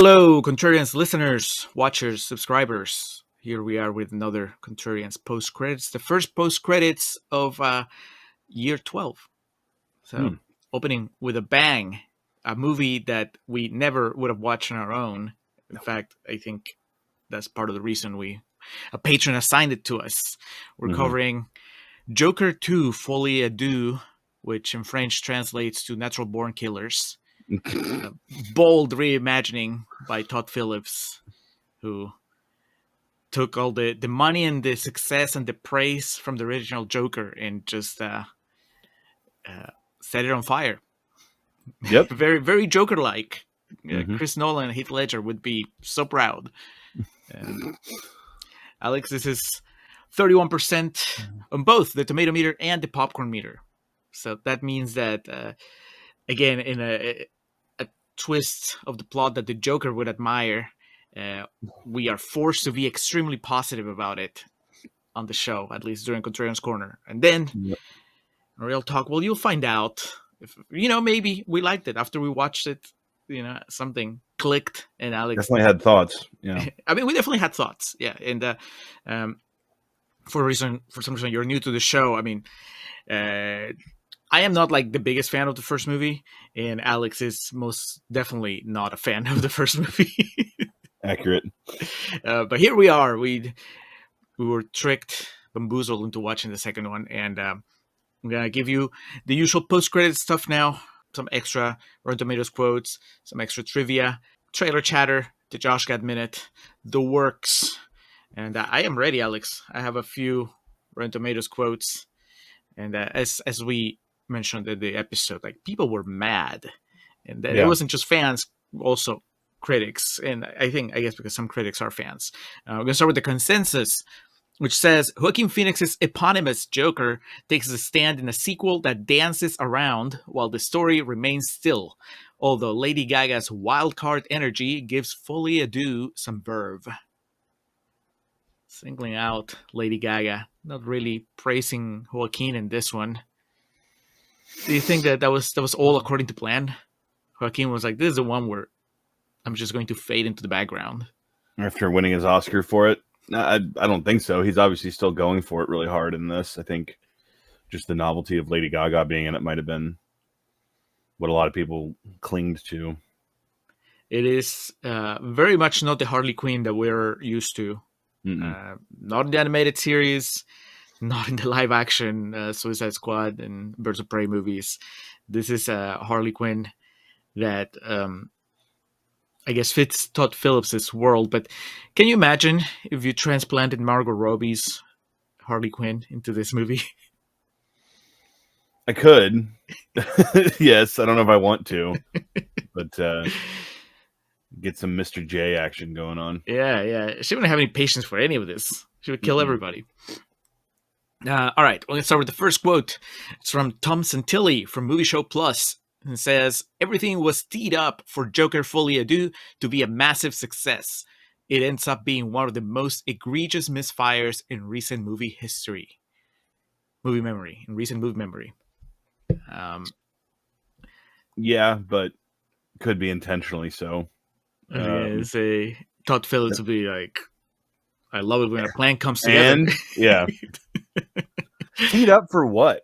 Hello, Contrarians listeners, watchers, subscribers. Here we are with another Contrarians post credits, the first post credits of year 12. So, opening with a bang, a movie that we never would have watched on our own. In fact, I think that's part of the reason a patron assigned it to us. We're covering Joker 2, FOLIE A DEUX, which in French translates to Natural Born Killers. Bold reimagining by Todd Phillips, who took all the money and the success and the praise from the original Joker and just set it on fire. Yep. Very, very Joker-like. Chris Nolan and Heath Ledger would be so proud. Alex, this is 31% on both the Tomatometer and the popcorn meter. So that means that, again, in a twist of the plot that the Joker would admire, we are forced to be extremely positive about it on the show, at least during Contrarians Corner. And then, real talk, well, you'll find out if, maybe we liked it after we watched it, something clicked and Alex definitely had thoughts. Yeah. I mean, we definitely had thoughts. Yeah. And for some reason you're new to the show. I mean, I am not like the biggest fan of the first movie, and Alex is most definitely not a fan of the first movie. Accurate. But here we are. We were tricked, bamboozled into watching the second one, and I'm gonna give you the usual post-credit stuff now. Some extra Rotten Tomatoes quotes, some extra trivia, trailer chatter, the Josh Gad Minute, the works, and I am ready, Alex. I have a few Rotten Tomatoes quotes, and as we mentioned in the episode, like, people were mad, and it wasn't just fans, also critics. And I guess because some critics are fans. We're gonna start with the consensus, which says Joaquin Phoenix's eponymous Joker takes a stand in a sequel that dances around while the story remains still, although Lady Gaga's wildcard energy gives FOLIE A DEUX some verve. Singling out Lady Gaga, not really praising Joaquin in this one. Do you think that was all according to plan? Joaquin was like, this is the one where I'm just going to fade into the background. After winning his Oscar for it? I don't think so. He's obviously still going for it really hard in this. I think just the novelty of Lady Gaga being in it might have been what a lot of people clinged to. It is very much not the Harley Quinn that we're used to. Not in the animated series, not in the live-action Suicide Squad and Birds of Prey movies. This is a Harley Quinn that I guess fits Todd Phillips' world. But can you imagine if you transplanted Margot Robbie's Harley Quinn into this movie? I could. Yes, I don't know if I want to. But get some Mr. J action going on. Yeah. She wouldn't have any patience for any of this. She would kill everybody. All right, let's start with the first quote. It's from Tom Santilli from Movie Show Plus. And says, everything was teed up for Joker FOLIE A DEUX to be a massive success. It ends up being one of the most egregious misfires in recent movie memory. Yeah, but could be intentionally so. Say Todd Phillips would be like, I love it when a plan comes together. And, yeah. Teed up for what?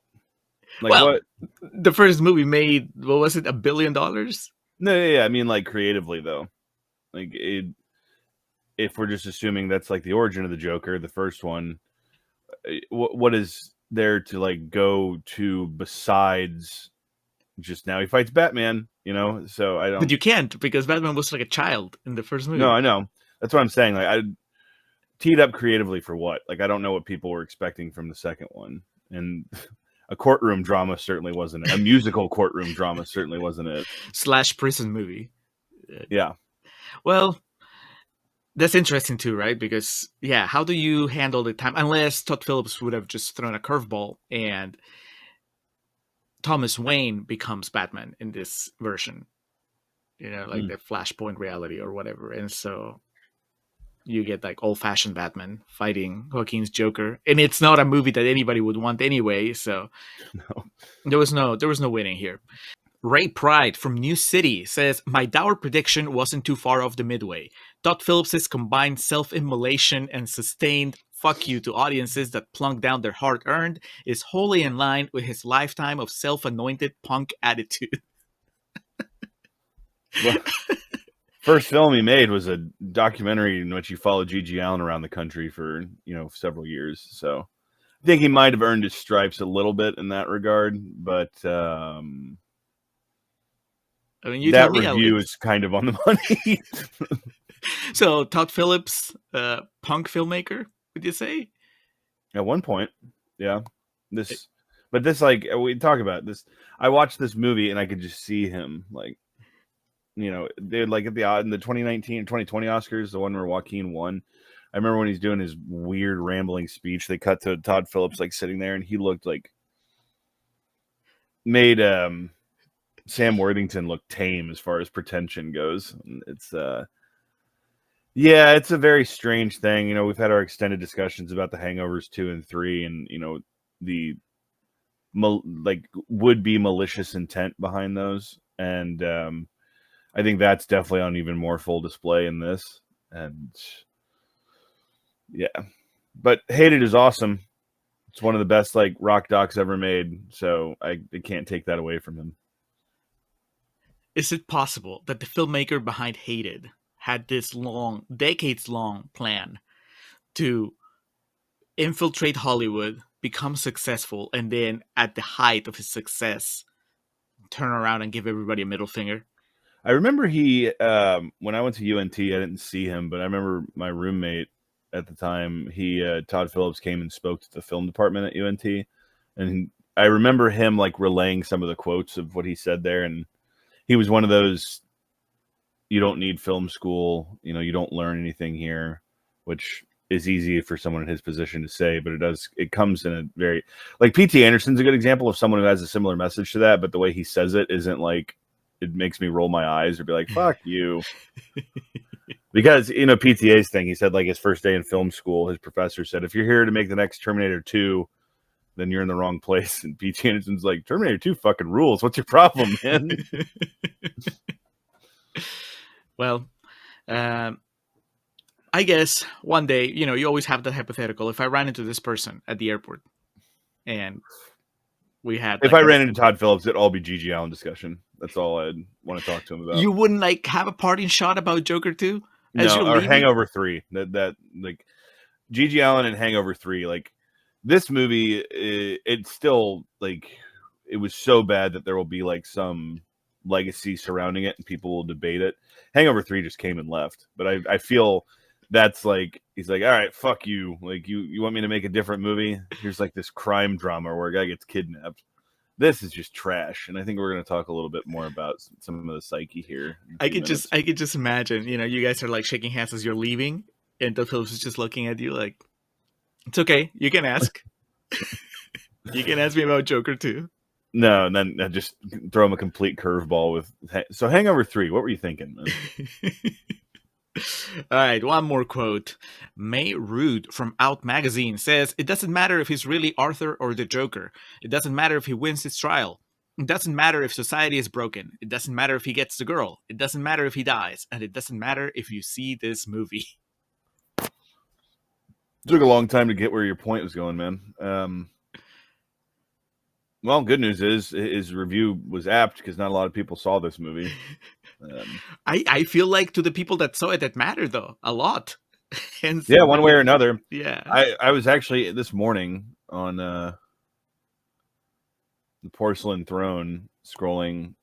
Like, well, what? The first movie made, what was it, $1 billion? No, yeah. I mean, like, creatively, though. Like, if we're just assuming that's, like, the origin of the Joker, the first one, what is there to, like, go to besides just now he fights Batman, So I don't... But you can't, because Batman was like a child in the first movie. No, I know. That's what I'm saying. Like, I teed up creatively for what? Like, I don't know what people were expecting from the second one. And... a courtroom drama certainly wasn't it. A musical courtroom drama certainly wasn't it. / prison movie. Yeah. Well, that's interesting too, right? Because, how do you handle the time? Unless Todd Phillips would have just thrown a curveball and Thomas Wayne becomes Batman in this version. Like the Flashpoint reality or whatever. And so you get like old-fashioned Batman fighting Joaquin's Joker, and it's not a movie that anybody would want anyway. So no. there was no winning here. Ray Pride from New City says, my dour prediction wasn't too far off the midway. Todd Phillips' combined self-immolation and sustained fuck you to audiences that plunk down their hard-earned is wholly in line with his lifetime of self-anointed punk attitude. Well, first film he made was a documentary in which he followed G.G. Allen around the country for, several years. So I think he might have earned his stripes a little bit in that regard, but I mean, you tell that me, review Alex. is kind of on the money. So, Todd Phillips, punk filmmaker, would you say? At one point, yeah. Like we talk about this. I watched this movie and I could just see him like, they like in the 2019 and 2020 Oscars, the one where Joaquin won. I remember when he's doing his weird rambling speech, they cut to Todd Phillips like sitting there, and he looked like made Sam Worthington look tame as far as pretension goes. It's yeah, it's a very strange thing. We've had our extended discussions about the Hangovers 2 and 3, and the like would be malicious intent behind those, and I think that's definitely on even more full display in this. And yeah, but Hated is awesome. It's one of the best like rock docs ever made, so I can't take that away from him. Is it possible that the filmmaker behind Hated had this decades-long plan to infiltrate Hollywood, become successful, and then at the height of his success, turn around and give everybody a middle finger? I remember when I went to UNT, I didn't see him, but I remember my roommate at the time, Todd Phillips came and spoke to the film department at UNT, and I remember him like relaying some of the quotes of what he said there, and he was one of those, you don't need film school, you don't learn anything here, which is easy for someone in his position to say, but it comes in a very, like P.T. Anderson's a good example of someone who has a similar message to that, but the way he says it isn't like, it makes me roll my eyes or be like, fuck you. Because, PTA's thing, he said like his first day in film school, his professor said, if you're here to make the next Terminator 2, then you're in the wrong place. And P.T. Anderson's like, Terminator 2 fucking rules. What's your problem, man? Well, I guess one day, you always have that hypothetical. If I ran into this person at the airport and we had... If I ran into Todd Phillips, it'd all be G.G. Allen discussion. That's all I'd want to talk to him about. You wouldn't like have a parting shot about Joker 2? No, or Hangover 3. That like G.G. Allen and Hangover 3, like this movie, it's still like it was so bad that there will be like some legacy surrounding it and people will debate it. Hangover 3 just came and left, but I feel that's like he's like, all right, fuck you. Like you want me to make a different movie? Here's like this crime drama where a guy gets kidnapped. This is just trash, and I think we're going to talk a little bit more about some of the psyche here. I could just imagine, you guys are like shaking hands as you're leaving, and Todd Phillips is just looking at you like, it's okay, you can ask. You can ask me about Joker 2. No, and then I just throw him a complete curveball with. So Hangover 3, what were you thinking, man? All right, one more quote. May Rude from Out Magazine says, it doesn't matter if he's really Arthur or the Joker. It doesn't matter if he wins his trial. It doesn't matter if society is broken. It doesn't matter if he gets the girl. It doesn't matter if he dies. And it doesn't matter if you see this movie. It took a long time to get where your point was going, man. Well, good news is his review was apt because not a lot of people saw this movie. I feel like to the people that saw it, that mattered, though, a lot. Hence, yeah, one way or another. Yeah. I was actually this morning on the Porcelain Throne scrolling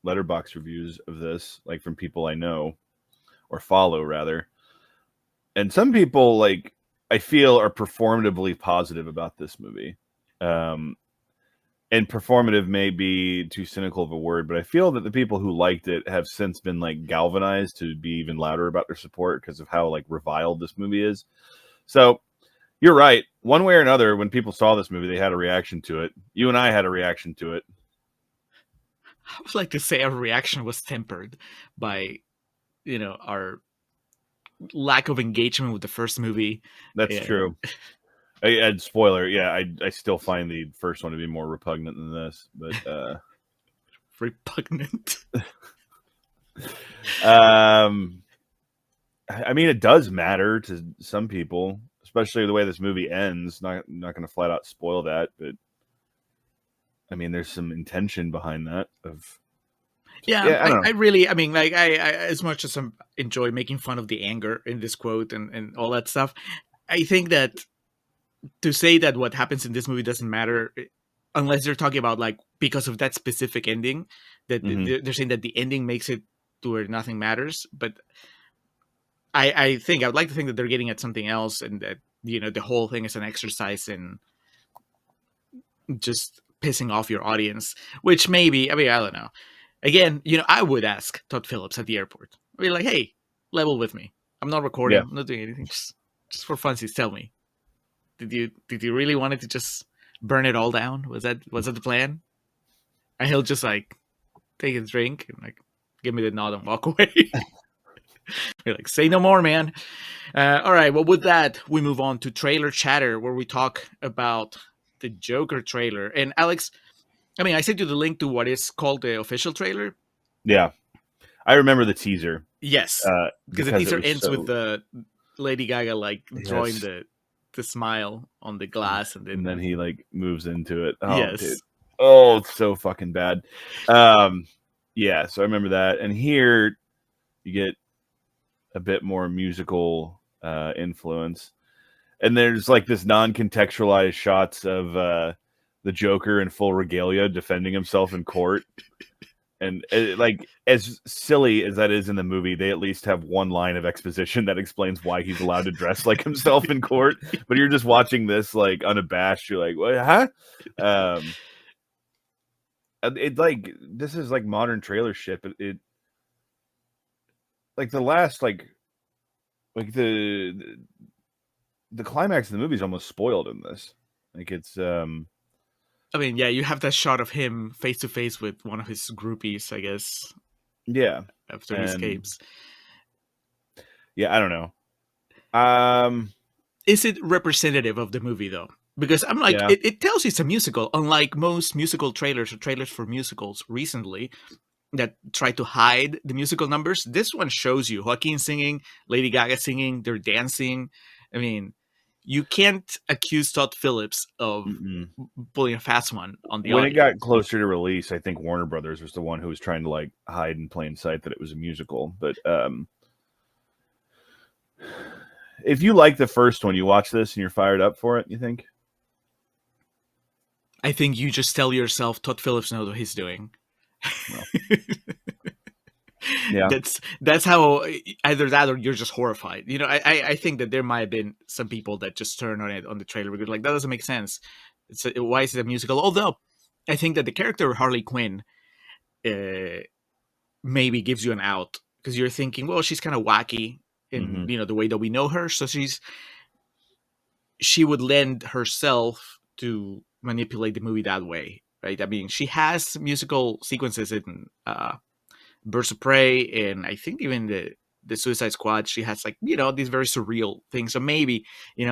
letterbox reviews of this, like from people I know or follow, rather. And some people, like, I feel are performatively positive about this movie. And performative may be too cynical of a word, but I feel that the people who liked it have since been like galvanized to be even louder about their support because of how like reviled this movie is. So you're right. One way or another, when people saw this movie, they had a reaction to it. You and I had a reaction to it. I would like to say our reaction was tempered by, our lack of engagement with the first movie. That's true. And spoiler, yeah, I still find the first one to be more repugnant than this, but repugnant. I mean, it does matter to some people, especially the way this movie ends. Not going to flat out spoil that, but I mean, there's some intention behind that. Yeah, Yeah, I don't know. I really, I mean, like, I as much as I enjoy making fun of the anger in this quote and all that stuff, I think that to say that what happens in this movie doesn't matter, unless they're talking about like because of that specific ending, that Mm-hmm. they're saying that the ending makes it to where nothing matters. But I would like to think that they're getting at something else, and that the whole thing is an exercise in just pissing off your audience, which maybe, I mean, I don't know. Again, I would ask Todd Phillips at the airport. I'd be like, hey, level with me. I'm not recording. Yeah. I'm not doing anything. Just for funsies, tell me. Did you really want it to just burn it all down? Was that the plan? And he'll just like take a drink and like give me the nod and walk away. Be like, say no more, man. All right. Well, with that, we move on to trailer chatter, where we talk about the Joker trailer. And Alex, I mean, I sent you the link to what is called the official trailer. Yeah. I remember the teaser. Yes, because the Because it teaser was ends with so. the Lady Gaga like drawing Yes. the smile on the glass, and And then then he like moves into it. Oh, dude. yes, Oh, it's so fucking bad. Yeah, so I remember that. And here you get a bit more musical influence. And there's like this non-contextualized shots of the Joker in full regalia defending himself in court. And like, as silly as that is in the movie, they at least have one line of exposition that explains why he's allowed to dress like himself in court. But you're just watching this like unabashed. You're like, what? Huh? It like, this is like modern trailer shit. But it like the last like the climax of the movie is almost spoiled in this. Like it's I mean, yeah, you have that shot of him face to face with one of his groupies, I guess, yeah, after he and escapes. yeah, I don't know. Um, Is it representative of the movie though? Because I'm like, yeah, it tells you it's a musical, unlike most musical trailers or trailers for musicals recently that try to hide the musical numbers. This one shows you Joaquin singing, Lady Gaga singing, they're dancing. I mean, you can't accuse Todd Phillips of mm-mm. pulling a fast one on the When it got audience. closer to release, I think Warner Brothers was the one who was trying to like hide in plain sight that it was a musical. But if you like the first one, you watch this and you're fired up for it. You think? I think you just tell yourself Todd Phillips knows what he's doing. Well, yeah, That's how, either that or you're just horrified. I think that there might have been some people that just turn on it on the trailer because like that doesn't make sense. Why is it a musical? Although I think that the character of Harley Quinn maybe gives you an out because you're thinking, well, she's kind of wacky in mm-hmm. the way that we know her, so she would lend herself to manipulate the movie that way, right? I mean, she has musical sequences in Birds of Prey, and I think even the Suicide Squad. She has like these very surreal things. So maybe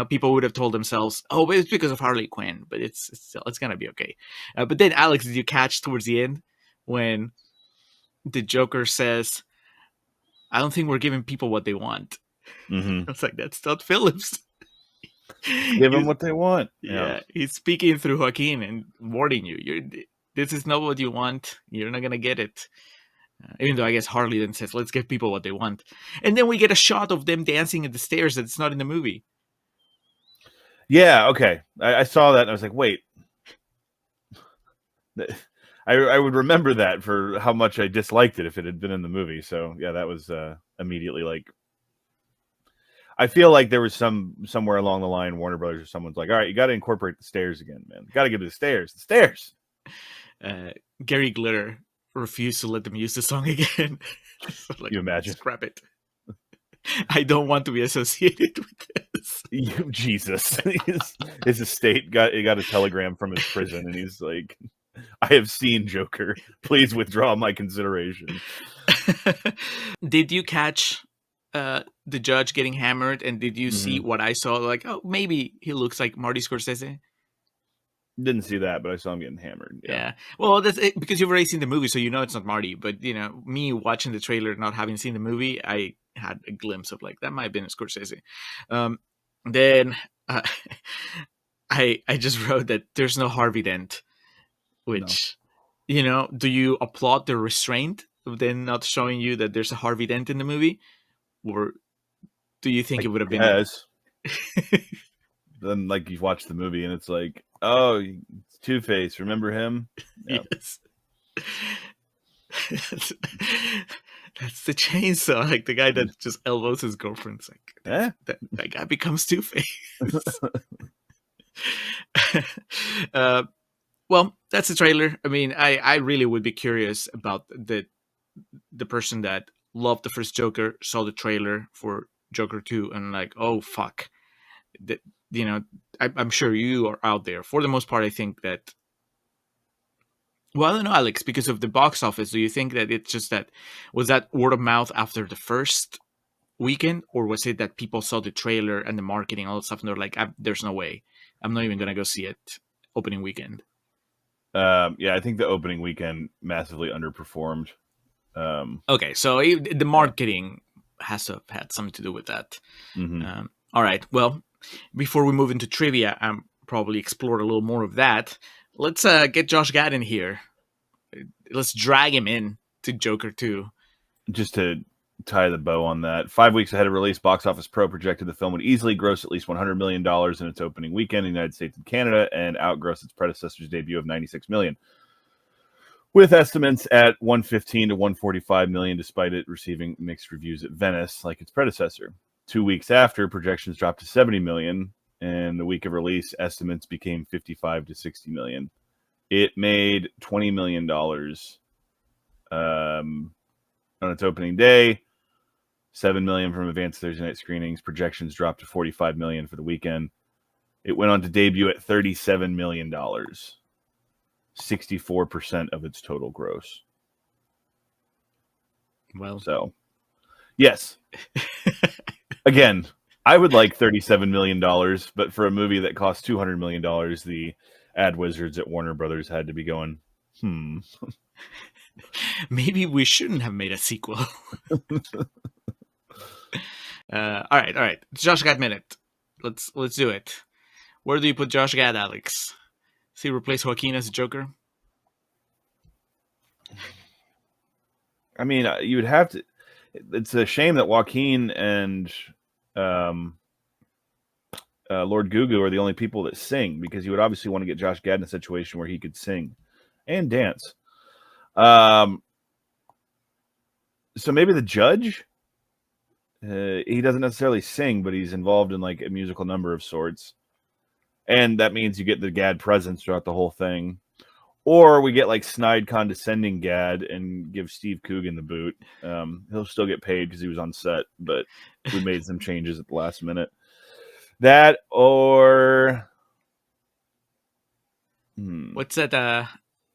people would have told themselves, "Oh, but it's because of Harley Quinn." But it's gonna be okay. But then, Alex, did you catch towards the end when the Joker says, "I don't think we're giving people what they want"? Mm-hmm. I was like, "That's Todd Phillips." Give them he's, what they want. Yeah. yeah, he's speaking through Joaquin and warning you. This is not what you want. You're not gonna get it. Even though I guess Harley then says, let's give people what they want. And then we get a shot of them dancing at the stairs that's not in the movie. Yeah. Okay. I saw that and I was like, wait. I would remember that for how much I disliked it if it had been in the movie. So yeah, that was immediately like. I feel like there was somewhere along the line, Warner Brothers or someone's like, all right, you got to incorporate the stairs again, man. Got to give it the stairs. Gary Glitter refused to let them use the song again. So, like, you imagine? Scrap it. I don't want to be associated with this. Jesus. His estate got a telegram from his prison, and he's like, I have seen Joker. Please withdraw my consideration. Did you catch the judge getting hammered? And did you see what I saw? Like, oh, maybe he looks like Marty Scorsese. Didn't see that, but I saw him getting hammered. Yeah. Yeah. Well, that's it, because you've already seen the movie, so you know it's not Marty. But me watching the trailer, not having seen the movie, I had a glimpse of like that might have been a Scorsese. Um, then uh, I just wrote that there's no Harvey Dent, No. which do you applaud the restraint of then not showing you that there's a Harvey Dent in the movie, or do you think I it would have been? guess. Then like you watch the movie and it's like, oh, Two-Face, remember him? Yeah. Yes. That's the chainsaw, like the guy that just elbows his girlfriend's like that guy becomes Two-Face. uh, well, that's the trailer. I mean, I really would be curious about the person that loved the first Joker, saw the trailer for Joker 2 and like, oh fuck. That I'm sure you are out there. For the most part, I think that. Well, I don't know, Alex, because of the box office. Do you think that it's just that was that word of mouth after the first weekend, or was it that people saw the trailer and the marketing, all that stuff, and they're like, "There's no way, I'm not even gonna go see it opening weekend." Yeah, I think the opening weekend massively underperformed. Okay, so the marketing has to have had something to do with that. Mm-hmm. All right, well, before we move into trivia, I'm probably explore a little more of that. Let's get Josh Gad in here. Let's drag him in to Joker 2. Just to tie the bow on that, 5 weeks ahead of release, Box Office Pro projected the film would easily gross at least $100 million in its opening weekend in the United States and Canada and outgross its predecessor's debut of $96 million. With estimates at 115 to 145 million, despite it receiving mixed reviews at Venice, like its predecessor. 2 weeks after, projections dropped to 70 million, and the week of release, estimates became 55 to 60 million. It made $20 million on its opening day, 7 million from advanced Thursday night screenings. Projections dropped to 45 million for the weekend. It went on to debut at $37 million. 64% of its total gross. Well, so yes. Again, I would like $37 million, but for a movie that cost $200 million, the ad wizards at Warner Brothers had to be going, maybe we shouldn't have made a sequel. All right. Josh Gad Minute. Let's do it. Where do you put Josh Gad, Alex? Does he replace Joaquin as a Joker? I mean, you would have to. It's a shame that Joaquin and Lord Gugu are the only people that sing, because you would obviously want to get Josh Gad in a situation where he could sing and dance. So maybe the judge. He doesn't necessarily sing, but he's involved in like a musical number of sorts, and that means you get the Gad presence throughout the whole thing. Or we get like snide, condescending Gad and give Steve Coogan the boot. He'll still get paid because he was on set, but we made some changes at the last minute. That or what's that?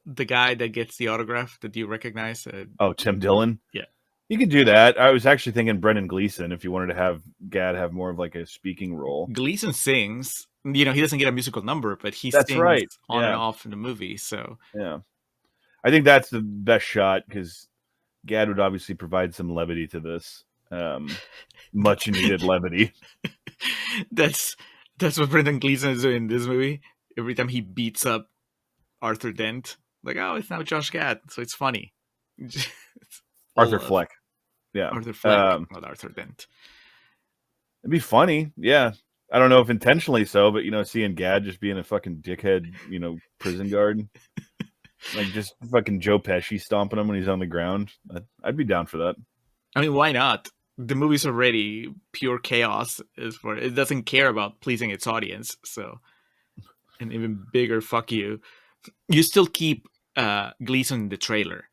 The guy that gets the autograph that you recognize? Tim Dillon. Yeah, you could do that. I was actually thinking Brendan Gleeson if you wanted to have Gad have more of like a speaking role. Gleeson sings. He doesn't get a musical number, but he That's sings right. on and off in the movie. So yeah, I think that's the best shot because Gad would obviously provide some levity to this. Much needed levity. That's what Brendan Gleeson is doing in this movie. Every time he beats up Arthur Dent, like, oh, it's now Josh Gad, so it's funny. It's Arthur Fleck. Yeah. Arthur Fleck, not Arthur Dent. It'd be funny. Yeah. I don't know if intentionally so, but seeing Gad just being a fucking dickhead, prison guard, like just fucking Joe Pesci stomping him when he's on the ground. I'd be down for that. I mean, why not? The movie's already pure chaos. It doesn't care about pleasing its audience. So, an even bigger fuck you. You still keep Gleeson in the trailer.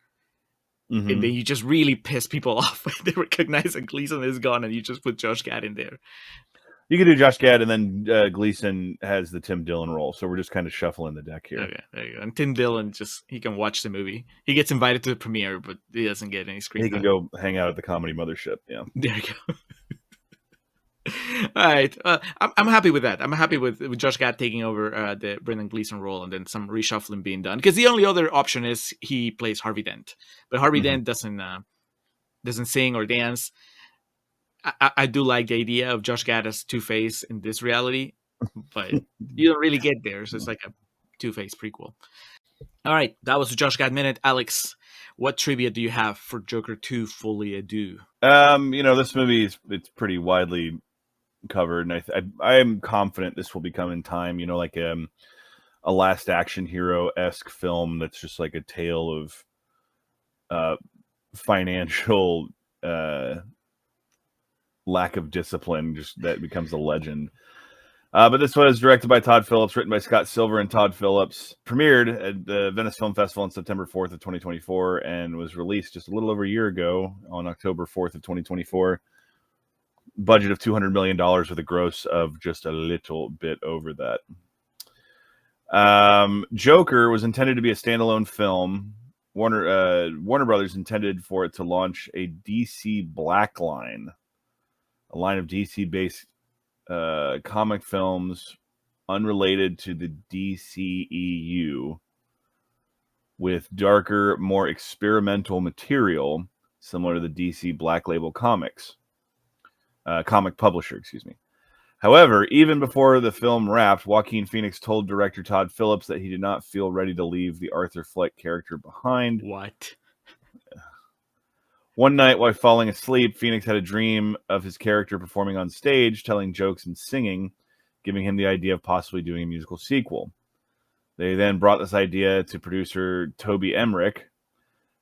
Mm-hmm. And then you just really piss people off when they recognize that Gleeson is gone, and you just put Josh Gad in there. You could do Josh Gad, and then Gleeson has the Tim Dillon role. So we're just kind of shuffling the deck here. Okay, there you go. And Tim Dillon he can watch the movie. He gets invited to the premiere, but he doesn't get any screen time. He can go hang out at the Comedy Mothership. Yeah, there you go. All right, I'm happy with that. I'm happy with Josh Gad taking over the Brendan Gleeson role, and then some reshuffling being done. Because the only other option is he plays Harvey Dent, but Harvey Mhm. Dent doesn't sing or dance. I do like the idea of Josh Gad as Two Face in this reality, but you don't really get there. So it's like a Two Face prequel. All right, that was the Josh Gad Minute. Alex, what trivia do you have for Joker 2 Folie A Deux? This movie it's pretty widely covered, and I am confident this will become in time. Like a Last Action Hero-esque film that's just like a tale of uh, financial lack of discipline, just that becomes a legend. But this was directed by Todd Phillips, written by Scott Silver and Todd Phillips, premiered at the Venice Film Festival on September 4th of 2024, and was released just a little over a year ago on October 4th of 2024. Budget of $200 million with a gross of just a little bit over that. Joker was intended to be a standalone film. Warner Brothers intended for it to launch a DC Black line, a line of DC-based comic films unrelated to the DCEU, with darker, more experimental material similar to the DC Black Label comic publisher, excuse me. However, even before the film wrapped, Joaquin Phoenix told director Todd Phillips that he did not feel ready to leave the Arthur Fleck character behind. What? One night, while falling asleep, Phoenix had a dream of his character performing on stage, telling jokes and singing, giving him the idea of possibly doing a musical sequel. They then brought this idea to producer Toby Emmerich.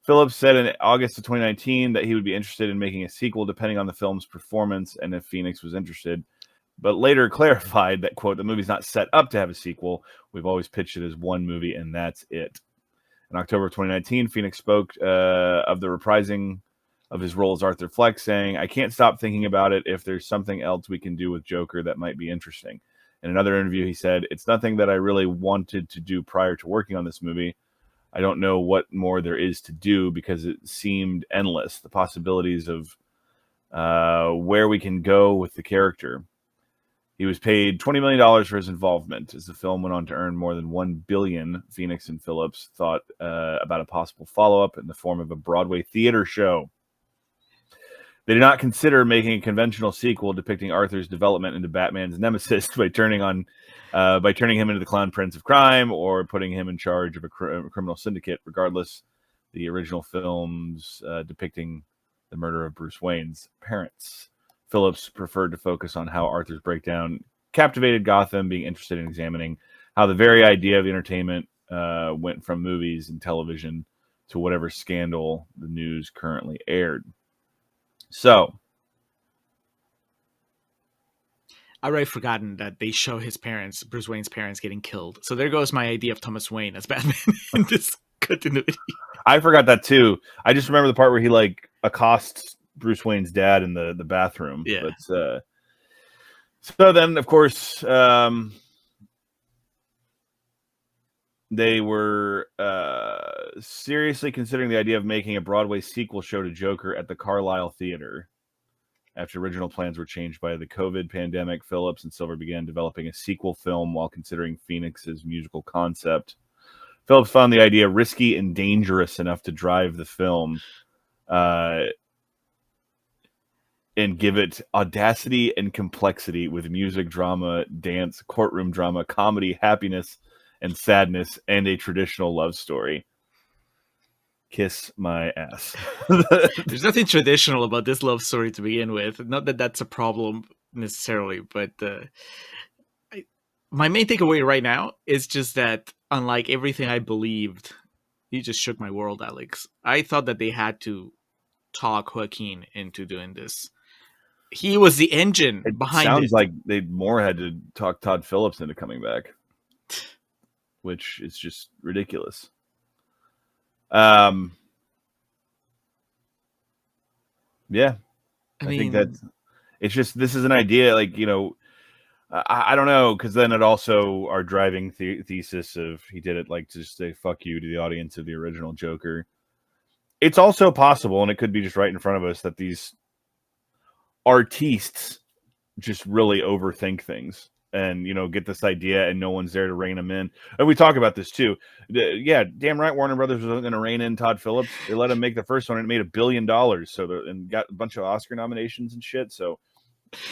Phillips said in August of 2019 that he would be interested in making a sequel depending on the film's performance and if Phoenix was interested, but later clarified that, quote, the movie's not set up to have a sequel. We've always pitched it as one movie, and that's it. In October of 2019, Phoenix spoke of the reprising of his role as Arthur Fleck, saying, I can't stop thinking about it if there's something else we can do with Joker that might be interesting. In another interview, he said, it's nothing that I really wanted to do prior to working on this movie. I don't know what more there is to do because it seemed endless, the possibilities of where we can go with the character. He was paid $20 million for his involvement. As the film went on to earn more than $1 billion, Phoenix and Phillips thought about a possible follow-up in the form of a Broadway theater show. They did not consider making a conventional sequel depicting Arthur's development into Batman's nemesis by turning him into the Clown Prince of Crime or putting him in charge of a criminal syndicate. Regardless, the original films depicting the murder of Bruce Wayne's parents. Phillips preferred to focus on how Arthur's breakdown captivated Gotham, being interested in examining how the very idea of entertainment went from movies and television to whatever scandal the news currently aired. So, I already forgotten that they show his parents, Bruce Wayne's parents, getting killed. So there goes my idea of Thomas Wayne as Batman in this continuity. I forgot that too. I just remember the part where he like accosts Bruce Wayne's dad in the bathroom. Yeah. But so then, of course, they were seriously considering the idea of making a Broadway sequel show to Joker at the Carlisle Theater. After original plans were changed by the COVID pandemic, Phillips and Silver began developing a sequel film while considering Phoenix's musical concept. Phillips found the idea risky and dangerous enough to drive the film and give it audacity and complexity with music, drama, dance, courtroom drama, comedy, happiness, and sadness, and a traditional love story. Kiss my ass. There's nothing traditional about this love story to begin with. Not that that's a problem necessarily, but my main takeaway right now is just that, unlike everything I believed, you just shook my world, Alex. I thought that they had to talk Joaquin into doing this. He was the engine behind it. Sounds like they more had to talk Todd Phillips into coming back, which is just ridiculous. Yeah, I think that it's just, this is an idea, like, I don't know, because then it also, our driving thesis of he did it like to say fuck you to the audience of the original Joker. It's also possible, and it could be just right in front of us, that these artistes just really overthink things and, get this idea and no one's there to rein them in. And we talk about this too. Yeah, damn right, Warner Brothers wasn't going to rein in Todd Phillips. They let him make the first one and it made $1 billion. And got a bunch of Oscar nominations and shit. So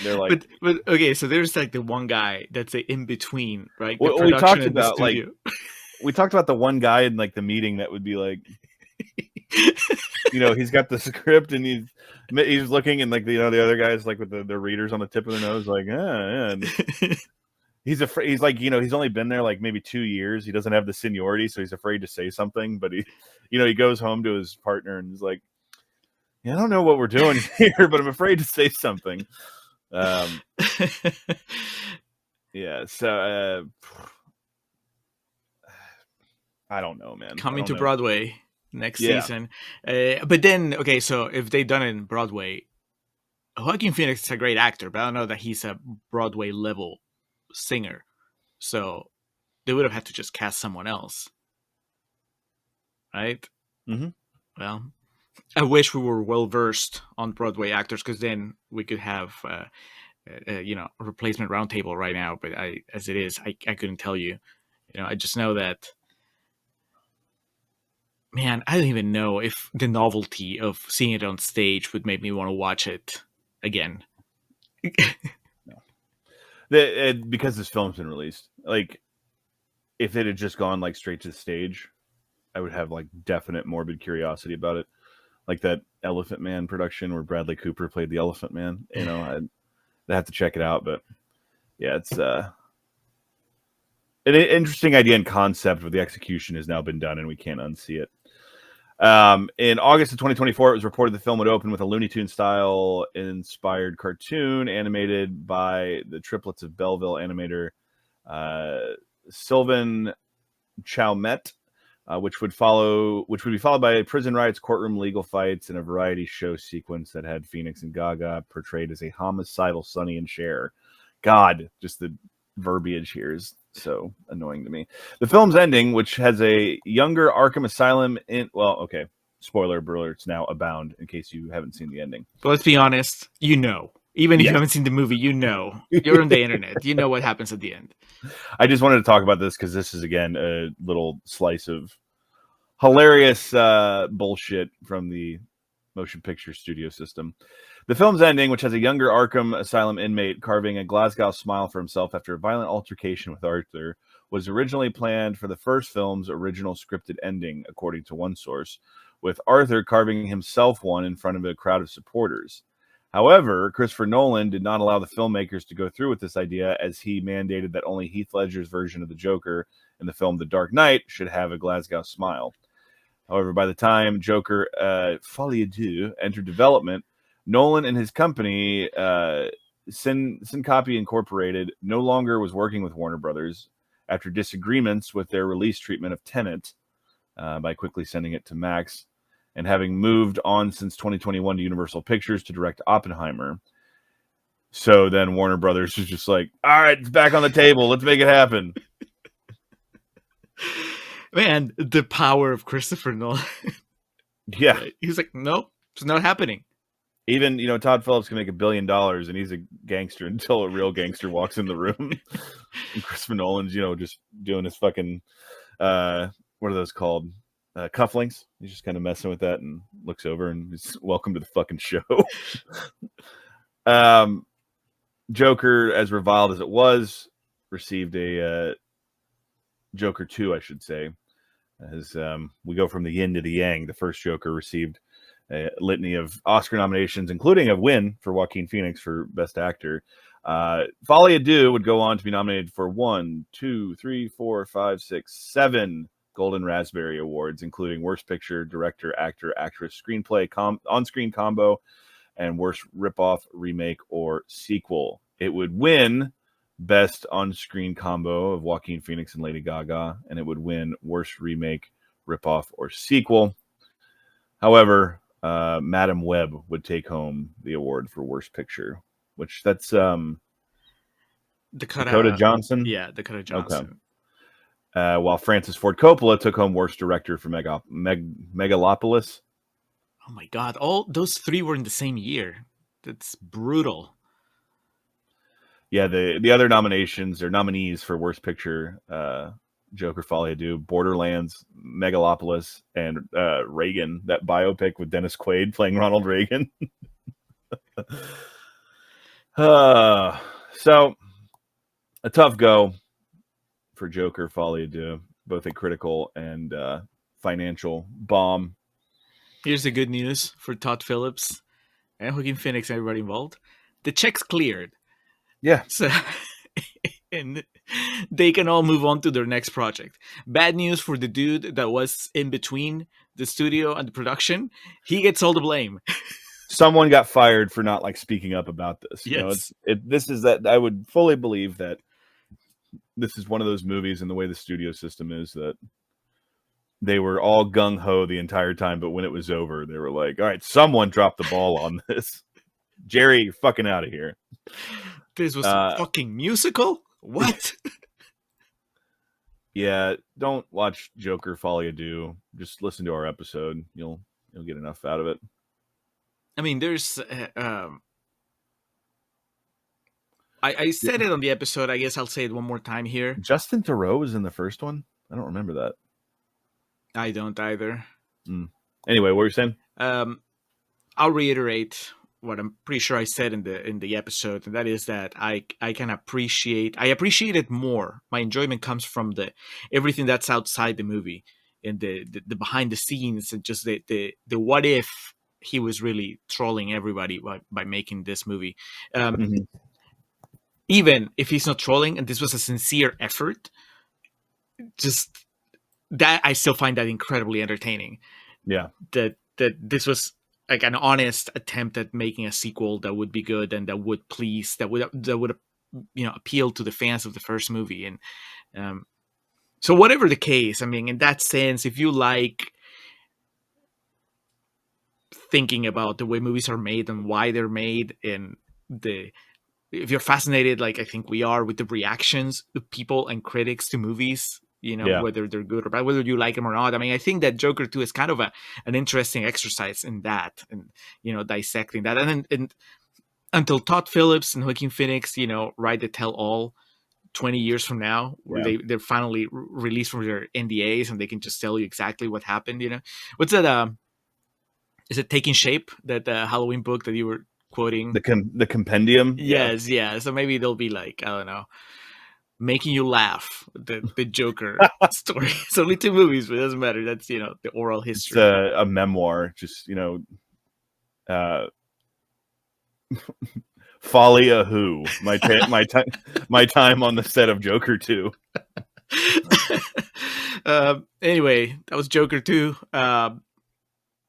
they're like, but okay, so there's like the one guy that's in between, right? The we production talked and the about like, studio. we talked about the one guy in like the meeting that would be like, he's got the script and he's looking and like, the other guys like with the readers on the tip of their nose, like, and he's afraid. He's like, he's only been there like maybe 2 years. He doesn't have the seniority, so he's afraid to say something. But he goes home to his partner and is like, I don't know what we're doing here, but I'm afraid to say something. Yeah. So I don't know, man. Coming to Broadway next Yeah. season. But then, okay, so if they done it in Broadway, Joaquin Phoenix is a great actor, but I don't know that he's a Broadway level singer. So they would have had to just cast someone else. Right? Mm-hmm. Well, I wish we were well versed on Broadway actors, because then we could have a replacement roundtable right now. But as it is, I couldn't tell you. I just know that. Man, I don't even know if the novelty of seeing it on stage would make me want to watch it again. No. Because this film's been released, like, if it had just gone like straight to the stage, I would have like definite morbid curiosity about it. Like that Elephant Man production where Bradley Cooper played the Elephant Man. I'd have to check it out. But yeah, it's an interesting idea and concept, but the execution has now been done and we can't unsee it. In August of 2024, it was reported the film would open with a Looney Tunes style inspired cartoon animated by the triplets of Belleville animator Sylvain Chaumet, which would be followed by prison riots, courtroom legal fights, and a variety show sequence that had Phoenix and Gaga portrayed as a homicidal Sonny and Cher. God, just the verbiage here is so annoying to me. The film's ending, which has a younger Arkham Asylum spoiler alerts now abound in case you haven't seen the ending. But let's be honest, even if you haven't seen the movie, you're on the internet, you know what happens at the end. I just wanted to talk about this because this is again a little slice of hilarious bullshit from the motion picture studio system. The film's ending, which has a younger Arkham Asylum inmate carving a Glasgow smile for himself after a violent altercation with Arthur, was originally planned for the first film's original scripted ending, according to one source, with Arthur carving himself one in front of a crowd of supporters. However, Christopher Nolan did not allow the filmmakers to go through with this idea, as he mandated that only Heath Ledger's version of the Joker in the film The Dark Knight should have a Glasgow smile. However, by the time Joker Folie A Deux entered development, Nolan and his company, Syncope Incorporated, no longer was working with Warner Brothers after disagreements with their release treatment of Tenet by quickly sending it to Max, and having moved on since 2021 to Universal Pictures to direct Oppenheimer. So then Warner Brothers was just like, all right, it's back on the table. Let's make it happen. Man, the power of Christopher Nolan. Yeah. He was like, nope, it's not happening. Even, Todd Phillips can make $1 billion and he's a gangster until a real gangster walks in the room. And Christopher Nolan's, just doing his fucking, what are those called? Cufflinks. He's just kind of messing with that and looks over and is welcome to the fucking show. Joker, as reviled as it was, received a Joker 2, I should say. As we go from the yin to the yang, the first Joker received a litany of Oscar nominations, including a win for Joaquin Phoenix for Best Actor. Folie A Deux would go on to be nominated for 7 Golden Raspberry Awards, including Worst Picture, Director, Actor, Actress, Screenplay, On-Screen Combo, and Worst Ripoff, Remake, or Sequel. It would win Best On-Screen Combo of Joaquin Phoenix and Lady Gaga, and it would win Worst Remake, Ripoff, or Sequel. However, Madam Web would take home the award for Worst Picture, which that's Dakota Johnson? Yeah, Dakota Johnson. Okay. While Francis Ford Coppola took home Worst Director for Megalopolis. Oh my God, all those three were in the same year. That's brutal. Yeah, the other nominations or nominees for Worst Picture, Joker, Folie A Deux, Borderlands, Megalopolis, and Reagan, that biopic with Dennis Quaid playing Ronald Reagan. So, a tough go for Joker, Folie A Deux, both a critical and financial bomb. Here's the good news for Todd Phillips and Joaquin Phoenix and everybody involved. The check's cleared. Yeah. So, and they can all move on to their next project. Bad news for the dude that was in between the studio and the production. He gets all the blame. Someone got fired for not like speaking up about this. You know, Yes. this is that I would fully believe that this is one of those movies, and the way the studio system is, that they were all gung ho the entire time, but when it was over, they were like, "All right, someone dropped the ball on this. Jerry, you're fucking out of here." This was a fucking musical? What? Yeah, don't watch Joker, Folie A Deux. Just listen to our episode. You'll get enough out of it. I mean, there's. I said it on the episode. I guess I'll say it one more time here. Justin Theroux was in the first one. I don't remember that. I don't either. Anyway, what were you saying? I'll reiterate what I'm pretty sure I said in the episode, and that is that I appreciate it more. My enjoyment comes from everything that's outside the movie and the behind the scenes, and just the what if he was really trolling everybody by making this movie. Even if he's not trolling and this was a sincere effort, just that I still find that incredibly entertaining. Yeah. That this was like an honest attempt at making a sequel that would be good and that would please, that would appeal to the fans of the first movie. And so whatever the case, I mean, in that sense, if you like thinking about the way movies are made and why they're made, and if you're fascinated, like I think we are, with the reactions of people and critics to movies, whether they're good or bad, whether you like them or not. I mean, I think that Joker 2 is kind of an interesting exercise in that, and, dissecting that. And until Todd Phillips and Joaquin Phoenix, write the tell-all 20 years from now, where they're finally released from their NDAs and they can just tell you exactly what happened, What's that? Is it Taking Shape, that Halloween book that you were quoting? The compendium? Yes, yeah. So maybe they'll be like, I don't know, making you laugh, the Joker story. It's only 2 movies, but it doesn't matter. That's, the oral history. It's a memoir, just, Folie A Who, my time on the set of Joker 2. Anyway, that was Joker 2.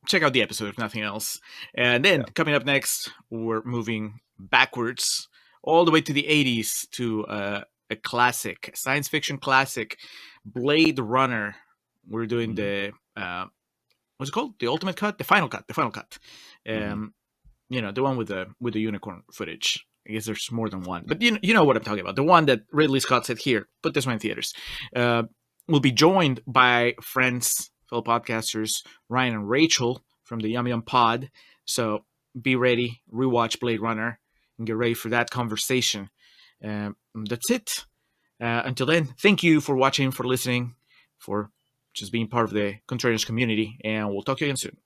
Check out the episode if nothing else. And then coming up next, we're moving backwards all the way to the 80s to a classic, science fiction classic, Blade Runner. We're doing the what's it called? The ultimate cut, the final cut. The one with the unicorn footage. I guess there's more than one, but you know what I'm talking about. The one that Ridley Scott said, "Here, put this one in theaters." We'll be joined by friends, fellow podcasters, Ryan and Rachel from the Yum Yum Pod. So be ready, rewatch Blade Runner, and get ready for that conversation. That's it. Until then, thank you for watching, for listening, for just being part of the Contrarians community, and we'll talk to you again soon.